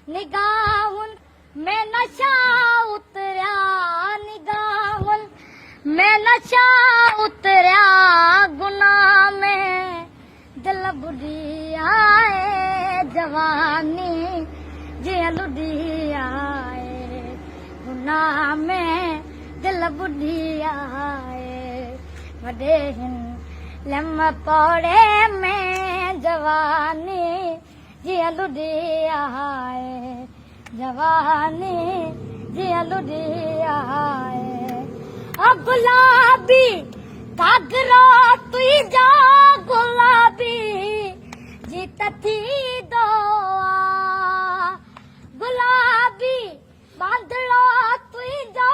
निगाहुन में नशा उतरिया निगाहुन में नशा उतरिया गुनाह में दिल बुढ़ी आए जवानी जिया लुढ़ी आए गुनाह में दिल बुढ़ी आए वॾे हिन लम पौड़े में जवानी जिया लुढ़ी आए जवानी जिया लुढ़ी आए ओ गुलाबी कागरो तुई जा गुलाबी जीत थी दो गुलाबी बांधड़ो तुई जा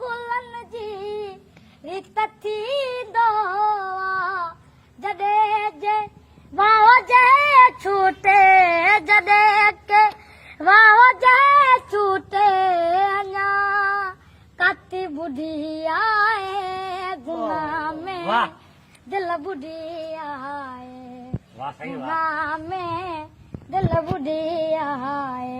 गुलन जी रीत थी दो जॾे जे वाह जे छूटे जॾे के वाह जे छूटे अञा काती बुढ़ी आए गुनाह में दिल बुढ़ी आए गुनाह में दिल बुढ़ी आए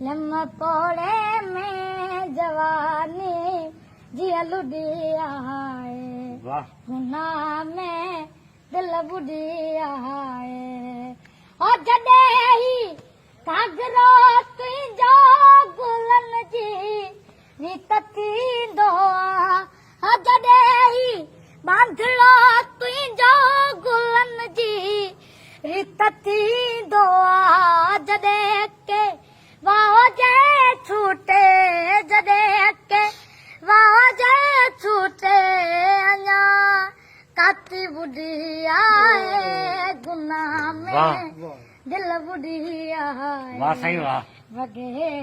लम पौड़े में जवानी जिया लुढ़ी आए गुनाह में दिल बुढ़ी आए और जॾे ही कागरो तुंहिंजो गुलन जी रीत थींदो जॾे ही बांधड़ो तुंहिंजो गुलन जी रीत थींदो जॾे के वाह जे छूटे जॾे के वाह जे छूटे अञा काती बुढ़ी आए गुनाह में दिल बुढ़ी आए वगे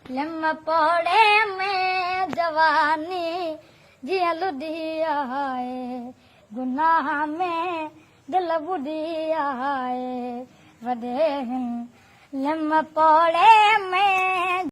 लम पौड़े में जवानी जिया लुढ़ी आए गुनाह में दिल बुढ़ी आए वॾे लम पौड़े में